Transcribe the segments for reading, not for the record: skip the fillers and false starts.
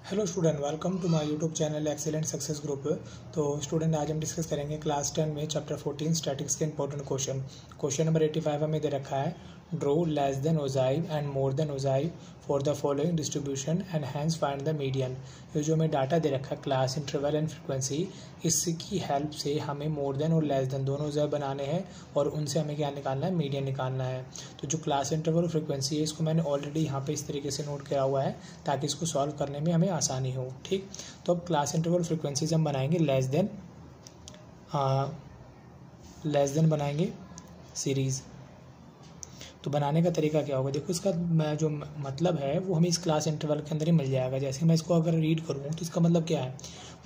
Hello student, welcome to my YouTube channel excellent success group. तो student, आज हम discuss करेंगे क्लास 10 में चैप्टर 14 स्टैटिक्स के इंपॉर्टेंट क्वेश्चन नंबर 85 हमें दे रखा है। Draw less than ogive and more than ogive for the following distribution and hence find the median. ये जो हमें डाटा दे रखा है क्लास, इंटरवल एंड फ्रिक्वेंसी, इसकी हेल्प से हमें मोर देन और लेस देन दोनों ओजाइव बनाने हैं और उनसे हमें क्या निकालना है, मीडियन निकालना है। तो जो क्लास, इंटरवल और फ्रिक्वेंसी है, इसको मैंने ऑलरेडी यहाँ पे इस तरीके से नोट किया हुआ है ताकि इसको सॉल्व करने में हमें आसानी हो। ठीक, तो अब क्लास, इंटरवल, फ्रिक्वेंसीज हम बनाएंगे लेस देन बनाएंगे सीरीज़। तो बनाने का तरीका क्या होगा, देखो इसका जो मतलब है वो हमें इस क्लास इंटरवल के अंदर ही मिल जाएगा। जैसे मैं इसको अगर रीड करूँ तो इसका मतलब क्या है,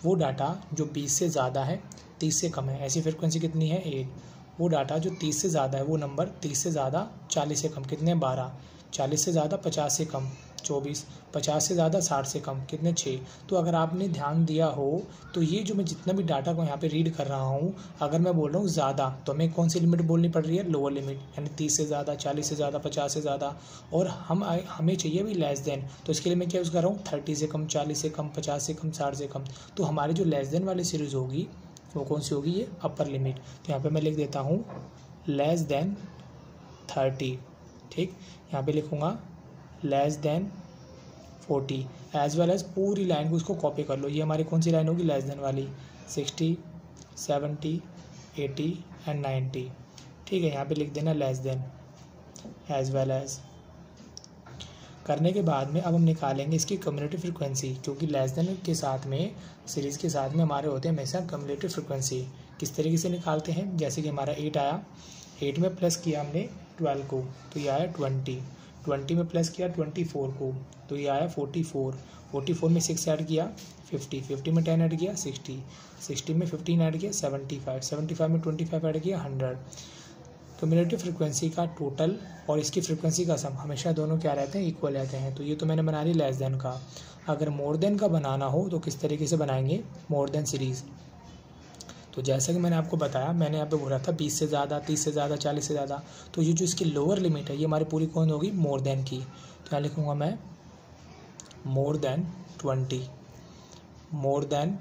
वो डाटा जो 20 से ज़्यादा है 30 से कम है, ऐसी फ्रिक्वेंसी कितनी है 8। वो डाटा जो 30 से ज़्यादा है, वो नंबर 30 से ज़्यादा 40 से कम कितने 12, 40 से ज़्यादा 50 से कम 24, 50 से ज़्यादा 60 से कम कितने 6। तो अगर आपने ध्यान दिया हो तो ये जो मैं जितना भी डाटा को यहाँ पे रीड कर रहा हूँ, अगर मैं बोल रहा हूँ ज़्यादा तो हमें कौन सी लिमिट बोलनी पड़ रही है, लोअर लिमिट, यानी 30 से ज़्यादा, 40 से ज़्यादा, 50 से ज़्यादा। और हमें चाहिए भी लेस देन, तो इसके लिए मैं क्या यूज़ कर रहा हूँ, 30 से कम, 40 से कम, 50 से कम, 60 से कम। तो हमारी जो लेस देन वाली सीरीज़ होगी वो कौन सी होगी, ये अपर लिमिट। तो यहाँ पर मैं लिख देता हूँ लेस देन 30। ठीक, यहाँ पे लिखूँगा less than 40 as well as पूरी लाइन को उसको कॉपी कर लो। ये हमारी कौन सी लाइन होगी, लेस देन वाली, 60, 70, 80 एंड 90। ठीक है, यहाँ पे लिख देना less than as well as. करने के बाद में अब हम निकालेंगे इसकी कम्युलेटिव फ्रिक्वेंसी, क्योंकि लेस देन के साथ में, सीरीज़ के साथ में हमारे होते हैं हमेशा कम्युलेटिव फ्रिक्वेंसी। किस तरीके से निकालते हैं, जैसे कि हमारा 8 आया, 8 में प्लस किया हमने 12 को तो ये आया 20, 20 में प्लस किया 24 को तो ये आया 44, 44 में 6 ऐड किया 50, 50 में 10 ऐड किया 60, 60 में 15 ऐड किया 75, 75 में 25 ऐड किया 100। क्यूमुलेटिव फ्रिक्वेंसी का टोटल और इसकी फ्रिक्वेंसी का सम हमेशा दोनों क्या रहते हैं, इक्वल रहते हैं। तो ये तो मैंने बना ली लेस देन का। अगर मोर देन का बनाना हो तो किस तरीके से बनाएंगे, मोर देन सीरीज़। तो जैसा कि मैंने आपको बताया, मैंने यहाँ पे बोला था 20 से ज़्यादा, 30 से ज़्यादा, 40 से ज़्यादा। तो ये जो इसकी लोअर लिमिट है ये हमारी पूरी कौन होगी, मोर देन की। तो यहाँ लिखूँगा मैं मोर देन 20, मोर देन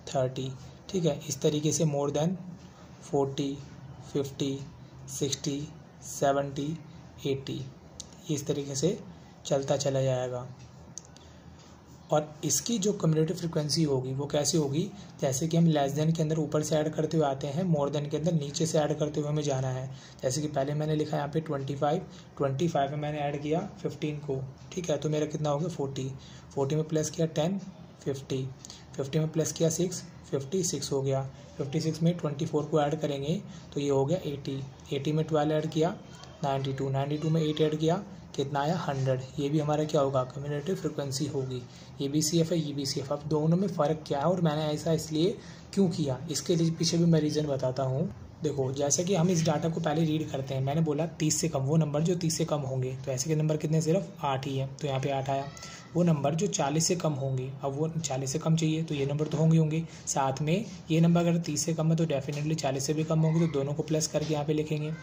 30। ठीक है, इस तरीके से मोर देन 40, 50, 60, 70, 80, इस तरीके से चलता चला जाएगा। और इसकी जो कम्युलेटिव फ्रिक्वेंसी होगी वो कैसी होगी, जैसे कि हम लेस देन के अंदर ऊपर से ऐड करते हुए आते हैं, मोर देन के अंदर नीचे से ऐड करते हुए हमें जाना है। जैसे कि पहले मैंने लिखा यहाँ पे 25 में मैंने ऐड किया 15 को। ठीक है, तो मेरा कितना हो गया 40, 40 में प्लस किया 10, 50, 50 में प्लस किया 6, 56 हो गया। 56 में 24 को ऐड करेंगे तो ये हो गया 80, 80 में 12 ऐड किया 92, 92 में 8 ऐड किया कितना आया 100। ये भी हमारा क्या होगा, कम्युलेटिव फ्रिक्वेंसी होगी। ये भी सी एफ है, ये भी सी एफ। अब दोनों में फ़र्क क्या है और मैंने ऐसा इसलिए क्यों किया, इसके लिए पीछे भी मैं रीज़न बताता हूँ। देखो, जैसे कि हम इस डाटा को पहले रीड करते हैं, मैंने बोला 30 से कम, वो नंबर जो 30 से कम होंगे, तो ऐसे के नंबर कितने, सिर्फ 8 ही है, तो यहाँ पे 8 आया। वो नंबर जो 40 से कम होंगे, अब वो 40 से कम चाहिए तो ये नंबर तो होंगे साथ में। ये नंबर अगर 30 से कम है तो डेफिनेटली 40 से भी कम होंगे, तो दोनों को प्लस करके यहाँ पे लिखेंगे।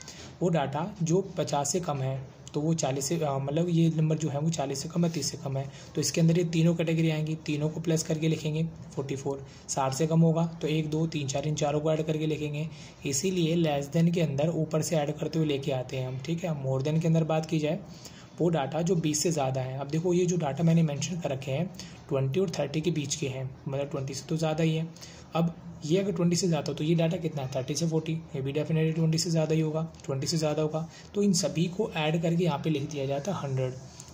वो डाटा जो 50 से कम है तो वो 40 से मतलब ये नंबर जो है वो 40 से कम है, 30 से कम है, तो इसके अंदर ये तीनों कैटेगरी आएंगी, तीनों को प्लस करके लिखेंगे 44। 60 से कम होगा तो 1, 2, 3, 4, इन चारों को ऐड करके लिखेंगे। इसीलिए लेस देन के अंदर ऊपर से ऐड करते हुए लेके आते हैं हम। ठीक है, मोर देन के अंदर बात की जाए, वो डाटा जो 20 से ज़्यादा है। अब देखो, ये जो डाटा मैंने मेंशन कर रखे हैं 20 और 30 के बीच के हैं, मतलब 20 से तो ज़्यादा ही है। अब ये अगर 20 से ज़्यादा हो तो ये डाटा कितना है, 30 से 40, ये भी डेफिनेटली 20 से ज़्यादा ही होगा, 20 से ज़्यादा होगा। तो इन सभी को ऐड करके यहाँ पे लिख दिया जाता है 100।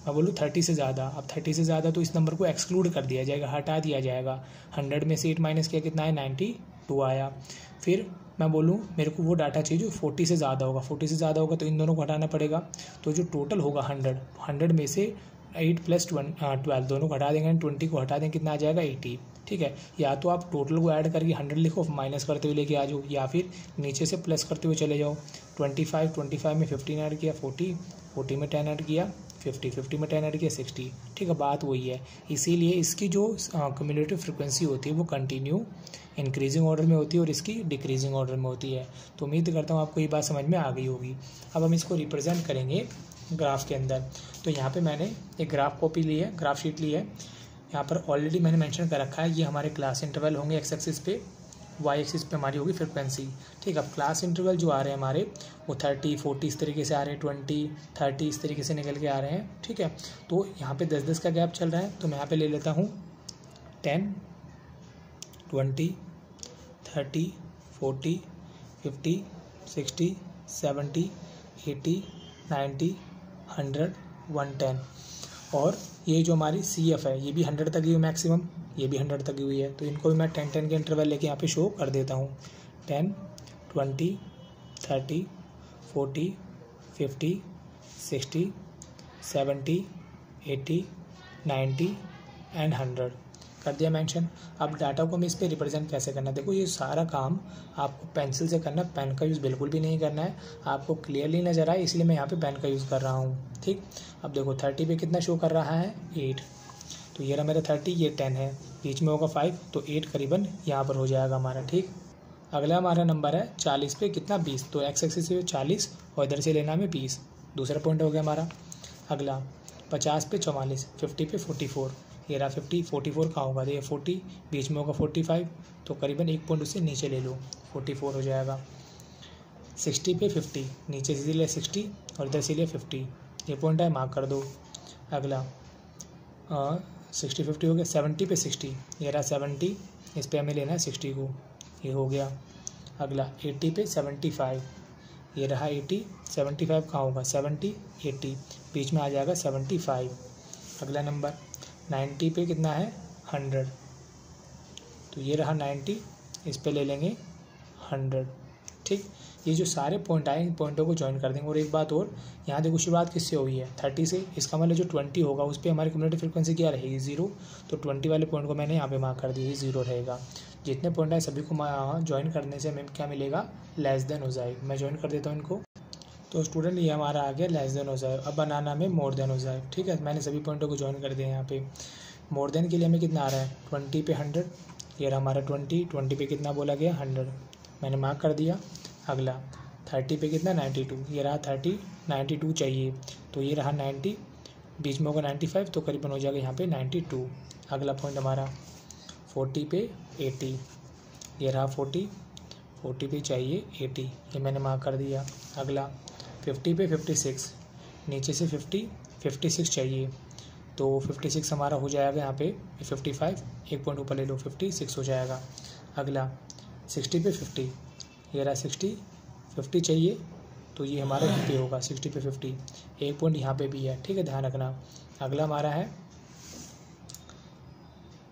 मैं बोलूँ 30 से ज़्यादा, अब 30 से ज़्यादा तो इस नंबर को एक्सक्लूड कर दिया जाएगा, हटा दिया जाएगा। 100 में से 8 माइनस किया कितना है, 92 आया। फिर मैं बोलूँ मेरे को वो डाटा चाहिए जो 40 से ज़्यादा होगा, 40 से ज़्यादा होगा तो इन दोनों को हटाना पड़ेगा। तो जो टोटल होगा 100 में से 8 + 12 दोनों को हटा देंगे, 20 को हटा देंगे, कितना आ जाएगा 80। ठीक है, या तो आप टोटल को ऐड करके 100 लिखो, माइनस करते हुए लेके आ जाओ, या फिर नीचे से प्लस करते हुए चले जाओ। 25 में 15 ऐड किया 40, 40 में 10 ऐड किया 50, 50 में 10 ऐड किया 60। ठीक है, बात वही है। इसीलिए इसकी जो क्यूमुलेटिव फ्रिक्वेंसी होती है वो कंटिन्यू इंक्रीजिंग ऑर्डर में होती है और इसकी डिक्रीजिंग ऑर्डर में होती है। तो उम्मीद करता हूँ आपको ये बात समझ में आ गई होगी। अब हम इसको रिप्रेजेंट करेंगे ग्राफ के अंदर। तो यहाँ पे मैंने एक ग्राफ कॉपी ली है, ग्राफ शीट ली है। यहाँ पर ऑलरेडी मैंने मेंशन कर रखा है, ये हमारे क्लास इंटरवल होंगे एक्स एक्सिस पे, वाई एक्सिस पे हमारी होगी फ्रिक्वेंसी। ठीक, अब क्लास इंटरवल जो आ रहे हैं हमारे वो 30, 40 इस तरीके से आ रहे हैं, 20, 30 इस तरीके से निकल के आ रहे हैं। ठीक है, तो यहाँ पे 10-10 का गैप चल रहा है, तो मैं यहाँ पे ले लेता हूँ 10, 20, 30, 40, 50, 60, 70, 80, 90, 100, 110। और ये जो हमारी CF है ये भी 100 तक ही हुई मैक्सिमम, ये भी 100 तक ही हुई है। तो इनको भी मैं 10-10 के इंटरवल लेके यहाँ पे शो कर देता हूँ। 10, 20, 30, 40, 50, 60, 70, 80, 90 एंड 100 कर दिया मेंशन। अब डाटा को हमें इस पर रिप्रेजेंट कैसे करना है, देखो ये सारा काम आपको पेंसिल से करना है, पेन का यूज़ बिल्कुल भी नहीं करना है। आपको क्लियरली नज़र आए इसलिए मैं यहाँ पे पेन का यूज़ कर रहा हूँ। ठीक, अब देखो 30 पे कितना शो कर रहा है 8, तो ये रहा मेरा 30, ये 10 है, बीच में होगा 5, तो 8 करीबन यहाँ पर हो जाएगा हमारा। ठीक, अगला हमारा नंबर है 40 पे कितना 20, तो एक्स एक्सिस से 40 और इधर से लेना हमें 20, दूसरा पॉइंट हो गया हमारा। अगला 50 पे 44, 50 पे 44, ये रहा 50, 44 कहाँ होगा, तो ये 40, बीच में होगा 45, तो करीबन एक पॉइंट उससे नीचे ले लो, 44 हो जाएगा। 60 पे 50, नीचे से ले 60 और इधर से ले 50, ये पॉइंट है मार्क कर दो। अगला 60, 50 हो गया। 70 पे 60, ये रहा 70, इस पर हमें लेना है 60 को, ये हो गया। अगला 80 पे 75, ये रहा 80, 75 कहाँ होगा 70, 80, बीच में आ जाएगा 75। अगला नंबर 90 पे कितना है 100, तो ये रहा 90, इस पे ले लेंगे 100। ठीक, ये जो सारे पॉइंट आए इन पॉइंटों को ज्वाइन कर देंगे। और एक बात और, यहाँ देखो शुरुआत किससे हुई है 30 से, इसका मतलब जो 20 होगा उस पर हमारी कम्युनिटी फ्रिक्वेंसी क्या रहेगी 0, तो 20 वाले पॉइंट को मैंने यहाँ पे मार्क कर दिया, ये 0 रहेगा। जितने पॉइंट आए सभी को ज्वाइन करने से हमें क्या मिलेगा, लेस देन हो जाए। मैं ज्वाइन कर देता हूँ इनको, तो स्टूडेंट ये हमारा आ गया लेस देन हो जाए। अब बनाना में मोर देन हो जाए। ठीक है, मैंने सभी पॉइंटों को ज्वाइन कर दिया। यहाँ पे मोर देन के लिए हमें कितना आ रहा है 20 पे 100, ये रहा हमारा 20 पे कितना बोला गया 100, मैंने मार्क कर दिया। अगला 30 पे कितना 92, ये रहा 30, 92 चाहिए, तो ये रहा 90, बीच में होगा 95, तो करीबन हो जाएगा यहाँ पे 92। अगला पॉइंट हमारा 40 पे 80, ये रहा 40 पे चाहिए 80, ये मैंने मार्क कर दिया। अगला 50 पे 56, नीचे से 56 चाहिए, तो 56 हमारा हो जाएगा यहाँ पे 55, एक पॉइंट ऊपर ले लो 56 हो जाएगा। अगला 60 पे 50, ये रहा 50 चाहिए, तो ये हमारा यहाँ पे होगा 60 पे 50, एक पॉइंट यहाँ पे भी है। ठीक है, ध्यान रखना। अगला हमारा है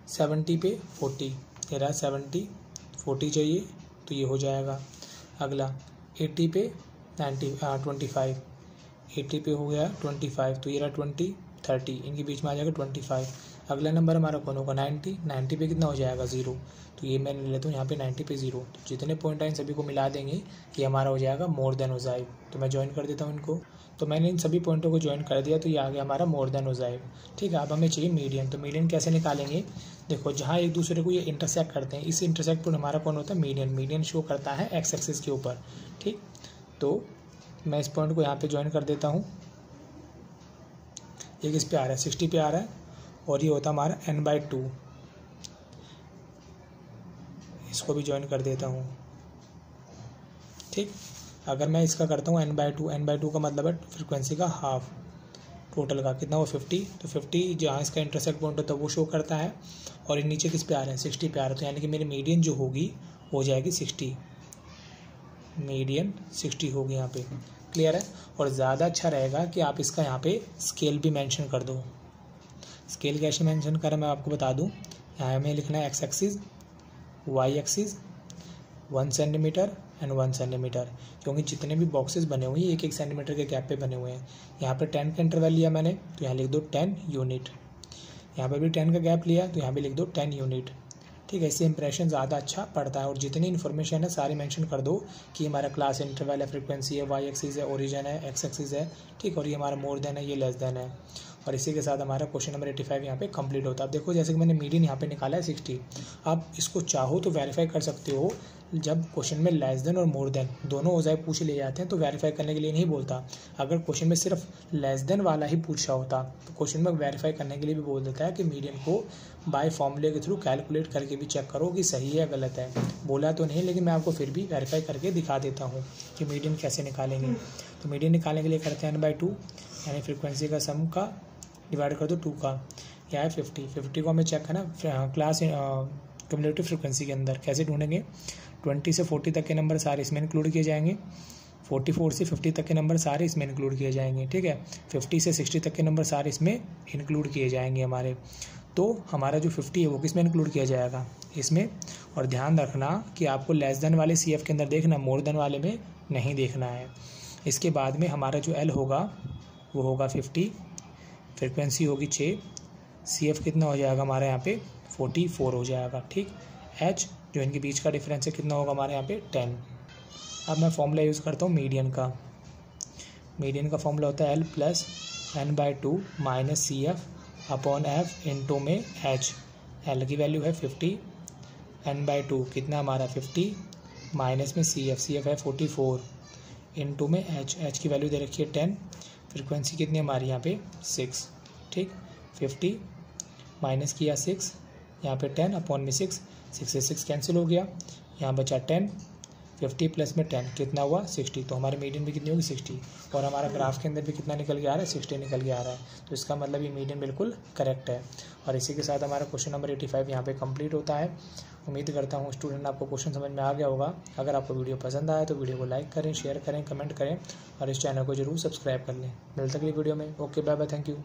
70 पे 40, ये रहा 40 चाहिए, तो ये हो जाएगा। अगला 80 पे 25, 80 पे हो गया 25, तो ये रहा 20, 30, इनके बीच में आ जाएगा 25। अगला नंबर हमारा कौन होगा 90 पे कितना हो जाएगा 0, तो ये मैं ले लेता हूँ यहाँ पे 90 पे 0, तो जितने पॉइंट आए सभी को मिला देंगे, ये हमारा हो जाएगा मोर देन हो जाए। तो मैं ज्वाइन कर देता हूँ इनको, तो मैंने इन सभी पॉइंटों को ज्वाइन कर दिया, तो ये आ गया हमारा मोर देन हो जाए। ठीक है, अब हमें चाहिए मीडियन, तो मीडियन कैसे निकालेंगे, देखो जहाँ एक दूसरे को ये इंटरसेक्ट करते हैं, इस इंटरसेक्ट पर हमारा कौन होता है मीडियन शो करता है एक्स एक्सिस के ऊपर। ठीक, तो मैं इस पॉइंट को यहाँ पे ज्वाइन कर देता हूँ। एक इस पे आ रहा है 60 पे आ रहा है, और ये होता है हमारा n/2, इसको भी ज्वाइन कर देता हूँ। ठीक, अगर मैं इसका करता हूँ n/2 का मतलब है फ्रिक्वेंसी का हाफ, टोटल का कितना हो 50, तो 50 जहाँ इसका इंटरसेक्ट पॉइंट होता है वो शो करता है, और ये नीचे किस पे आ रहा है 60 पे आ रहा है, तो यानी कि मेरी मीडियन जो होगी हो जाएगी 60, मीडियन 60 होगी यहाँ पे। क्लियर है, और ज़्यादा अच्छा रहेगा कि आप इसका यहाँ पे स्केल भी मेंशन कर दो। स्केल कैसे मेंशन करें मैं आपको बता दूँ, यहाँ हमें लिखना है X axis, Y axis 1 centimetre and 1 centimetre, क्योंकि जितने भी बॉक्सेस बने हुए हैं 1-1 सेंटीमीटर के गैप पे बने हुए हैं। यहाँ पे 10 का इंटरवल लिया मैंने, तो यहाँ लिख दो 10 यूनिट, यहाँ पर भी 10 का गैप लिया, तो यहाँ भी लिख दो 10 यूनिट। ठीक है, इससे इंप्रेशन ज़्यादा अच्छा पड़ता है। और जितनी इन्फॉर्मेशन है सारी मेंशन कर दो कि हमारा क्लास इंटरवल है, फ्रीक्वेंसी है, वाई एक्सिस है, ओरिजिन है, एक्स एक्सिस है। ठीक, और ये हमारा मोर देन है, ये लेस देन है। और इसी के साथ हमारा क्वेश्चन नंबर 85 यहाँ पे कंप्लीट होता है। अब देखो जैसे कि मैंने मीडियन यहाँ पे निकाला है 60, आप इसको चाहो तो वेरीफाई कर सकते हो। जब क्वेश्चन में लेस देन और मोर देन दोनों हो जाए पूछ ले जाते हैं तो वेरीफाई करने के लिए नहीं बोलता। अगर क्वेश्चन में सिर्फ लेस देन वाला ही पूछा होता तो क्वेश्चन में वेरीफाई करने के लिए भी बोल देता है कि मीडियन को बाय फॉर्मूले के थ्रू कैलकुलेट करके भी चेक करो कि सही है या गलत है। बोला तो नहीं, लेकिन मैं आपको फिर भी वेरीफाई करके दिखा देता हूँ कि मीडियन कैसे निकालेंगे। तो मीडियन निकालने के लिए करते हैं n/2, यानी फ्रीक्वेंसी का सम का डिवाइड कर दो 2 का, क्या है 50 को हमें चेक करना क्लास क्यूमुलेटिव फ्रीक्वेंसी के अंदर। कैसे ढूंढेंगे, 20 से 40 तक के नंबर सारे इसमें इंक्लूड किए जाएंगे, 44 से 50 तक के नंबर सारे इसमें इंक्लूड किए जाएंगे, ठीक है। 50 से 60 तक के नंबर सारे इसमें इंक्लूड किए जाएंगे हमारे। तो हमारा जो 50 है वो किस में इंक्लूड किया जाएगा, इसमें। और ध्यान रखना कि आपको लेस देन वाले CF के अंदर देखना, मोर देन वाले में नहीं देखना है। इसके बाद में हमारा जो L होगा वो होगा 50, फ्रिक्वेंसी होगी 6, CF कितना हो जाएगा हमारे यहाँ पे 44 हो जाएगा, ठीक। H जो इनके बीच का डिफरेंस है कितना होगा हमारे यहाँ पे 10। अब मैं फॉर्मूला यूज़ करता हूँ मीडियन का। मीडियन का फॉर्मूला होता है L plus n/2 minus CF upon F into में H। L की वैल्यू है 50, n/2 कितना हमारा 50 माइनस में CF है 44 इंटू में H की वैल्यू दे रखी है 10, फ्रिक्वेंसी कितनी हमारी यहाँ पे 6, ठीक। 50 माइनस किया 6, यहाँ पे 10 अपॉन में 6 से 6 कैंसिल हो गया, यहाँ बचा 10, 50 प्लस में 10 कितना हुआ 60। तो हमारे मीडियन भी कितनी होगी 60, और हमारा ग्राफ के अंदर भी कितना निकल के आ रहा है 60 निकल के आ रहा है। तो इसका मतलब ये मीडियन बिल्कुल करेक्ट है। और इसी के साथ हमारा क्वेश्चन नंबर 85 यहाँ पे कंप्लीट होता है। उम्मीद करता हूँ स्टूडेंट आपको क्वेश्चन समझ में आ गया होगा। अगर आपको वीडियो पसंद आया तो वीडियो को लाइक करें, शेयर करें, कमेंट करें और इस चैनल को जरूर सब्सक्राइब कर लें। मिलते अगली वीडियो में। Okay, bye bye, thank you.